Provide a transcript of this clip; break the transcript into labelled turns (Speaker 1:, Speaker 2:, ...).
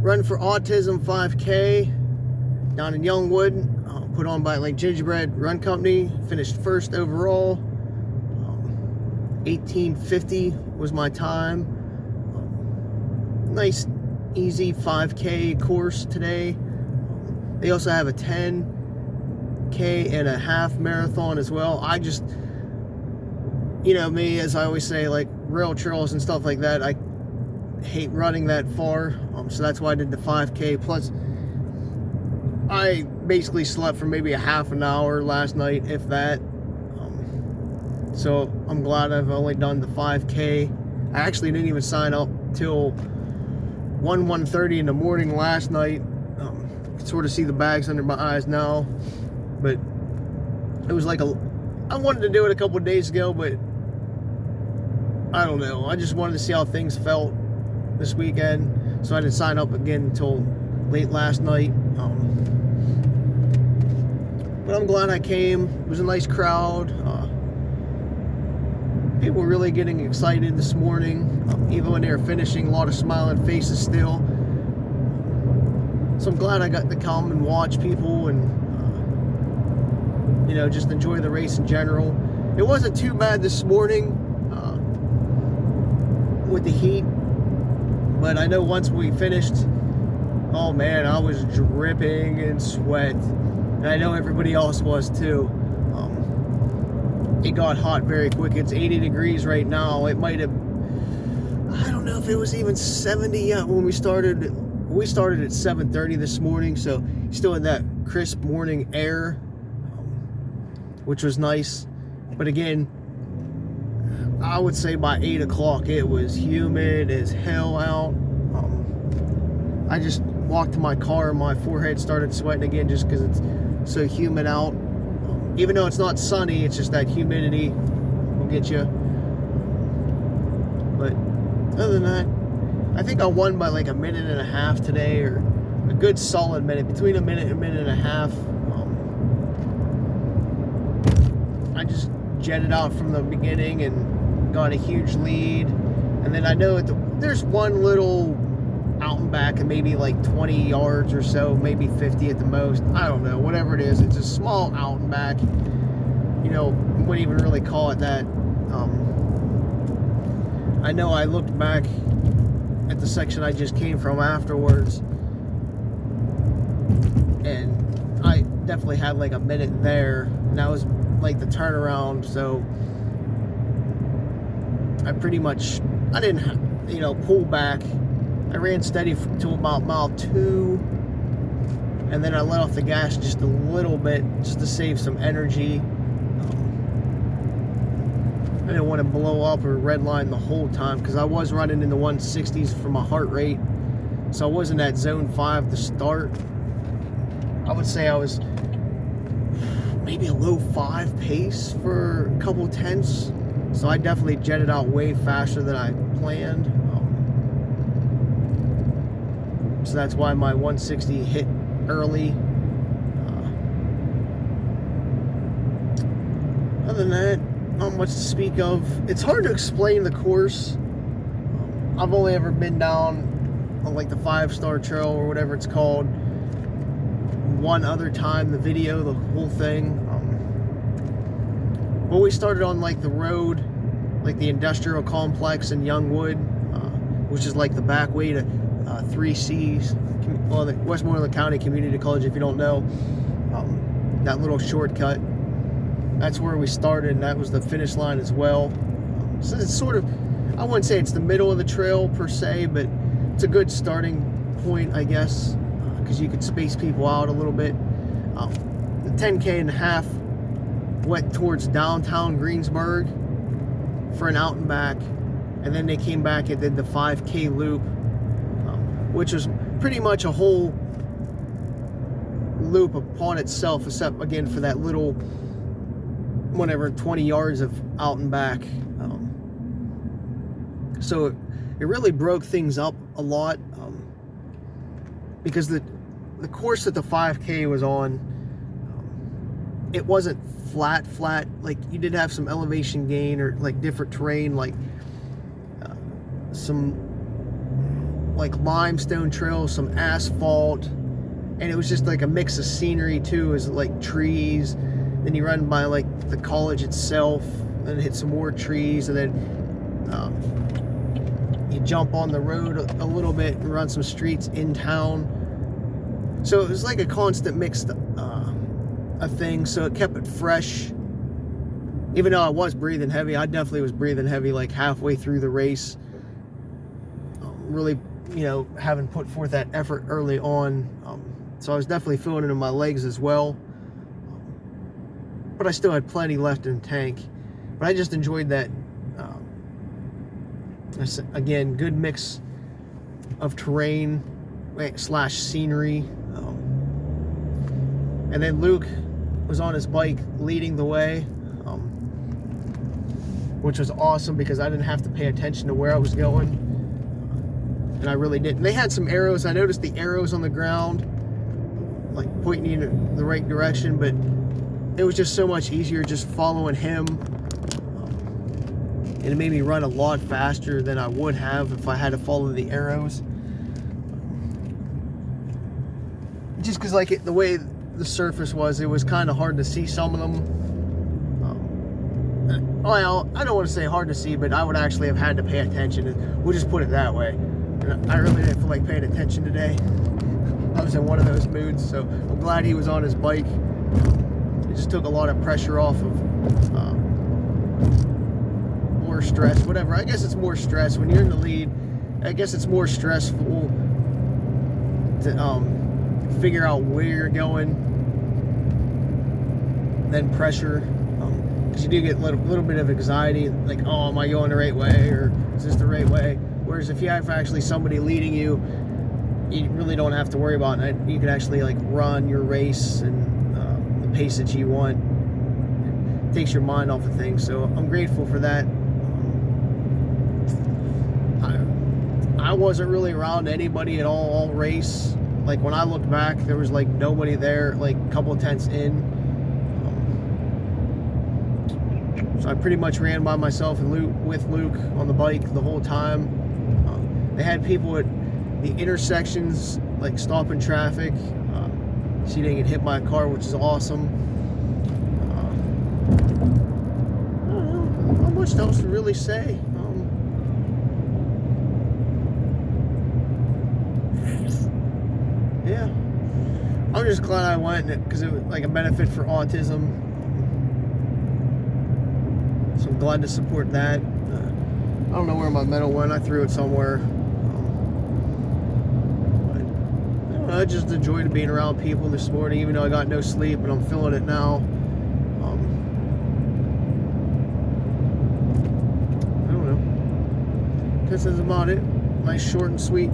Speaker 1: run for Autism 5K down in Youngwood, put on by like Gingerbread Run Company. Finished first overall. 18:50 was my time. Nice, easy 5K course today. They also have a 10K and a half marathon as well. I just, you know me, as I always say, like rail trails and stuff like that, I hate running that far, so that's why I did the 5K. Plus, I basically slept for maybe a half an hour last night, if that. So I'm glad I've only done the 5K. I actually didn't even sign up till 1:30 in the morning last night. You can sort of see the bags under my eyes now, but it was like I wanted to do it a couple of days ago, but I don't know. I just wanted to see how things felt this weekend, so I didn't sign up again until late last night. But I'm glad I came. It was a nice crowd. People were really getting excited this morning, even when they were finishing. A lot of smiling faces still. So I'm glad I got to come and watch people and you know, just enjoy the race in general. It wasn't too bad this morning with the heat, but I know once we finished, oh man, I was dripping in sweat, and I know everybody else was too. It got hot very quick. It's 80 degrees right now. It might have, I don't know if it was even 70 yet when we started. We started at 7:30 this morning, so still in that crisp morning air, which was nice. But again, I would say by 8 o'clock it was humid as hell out. I just walked to my car and my forehead started sweating again just because it's so humid out. Even though it's not sunny, it's just that humidity will get you. But other than that, I think I won by like a minute and a half today, or a good solid minute, between a minute and a minute and a half. I just jetted out from the beginning and got a huge lead. And then I know there's one little out and back and maybe like 20 yards or so, maybe 50 at the most. I don't know, whatever it is. It's a small out and back. You know, wouldn't even really call it that. I know I looked back at the section I just came from afterwards, and I definitely had like a minute there, and that was like the turnaround. So I didn't, you know, pull back. I ran steady to about mile 2, and then I let off the gas just a little bit just to save some energy. I didn't want to blow up or redline the whole time because I was running in the 160s for my heart rate, so I wasn't at zone 5 to start. I would say I was maybe a low 5 pace for a couple tenths, so I definitely jetted out way faster than I planned. So that's why my 160 hit early. Other than that, not much to speak of. It's hard to explain the course. I've only ever been down on like the 5-star trail or whatever it's called one other time. The video, the whole thing. Well, we started on like the road, like the industrial complex in Youngwood, which is like the back way to 3C's, well, the Westmoreland County Community College, if you don't know. That little shortcut, that's where we started, and that was the finish line as well. So it's sort of, I wouldn't say it's the middle of the trail per se, but it's a good starting point, I guess, because you could space people out a little bit. The 10K and a half went towards downtown Greensburg for an out and back, and then they came back and did the 5K loop, which was pretty much a whole loop upon itself, except again for that little, whatever, 20 yards of out and back. So it really broke things up a lot, because the course that the 5K was on, it wasn't flat, like you did have some elevation gain or like different terrain, like some like limestone trails, some asphalt, and it was just like a mix of scenery too. It was like trees, then you run by like the college itself, and hit some more trees, and then you jump on the road a little bit and run some streets in town. So it was like a constant mix of things, so it kept it fresh. Even though I was breathing heavy, I definitely was breathing heavy like halfway through the race. Really, you know, having put forth that effort early on. So I was definitely feeling it in my legs as well. But I still had plenty left in the tank. But I just enjoyed that, again, good mix of terrain / scenery. And then Luke was on his bike leading the way, which was awesome because I didn't have to pay attention to where I was going. And I really didn't. They had some arrows. I noticed the arrows on the ground, like pointing you in the right direction, but it was just so much easier just following him. And it made me run a lot faster than I would have if I had to follow the arrows. Just because, like, the way the surface was, it was kind of hard to see some of them. Well, I don't want to say hard to see, but I would actually have had to pay attention. We'll just put it that way. And I really didn't feel like paying attention today. I was in one of those moods, so I'm glad he was on his bike. It just took a lot of pressure off of more stress, whatever. I guess it's more stress when you're in the lead. I guess it's more stressful to figure out where you're going than pressure, because you do get a little bit of anxiety, like, oh, am I going the right way, or is this the right way? Whereas if you have actually somebody leading you, you really don't have to worry about it. You can actually like run your race and the pace that you want. It takes your mind off of things. So I'm grateful for that. I wasn't really around anybody at all race. Like when I looked back, there was like nobody there, like a couple of tents in. So I pretty much ran by myself and with Luke on the bike the whole time. They had people at the intersections, like stopping traffic. So you didn't get hit by a car, which is awesome. I don't know, not much else to really say. Yeah, I'm just glad I went because it was like a benefit for autism. So I'm glad to support that. I don't know where my medal went. I threw it somewhere. I just enjoyed being around people this morning, even though I got no sleep, and I'm feeling it now. I don't know. Guess that's about it. Nice, short, and sweet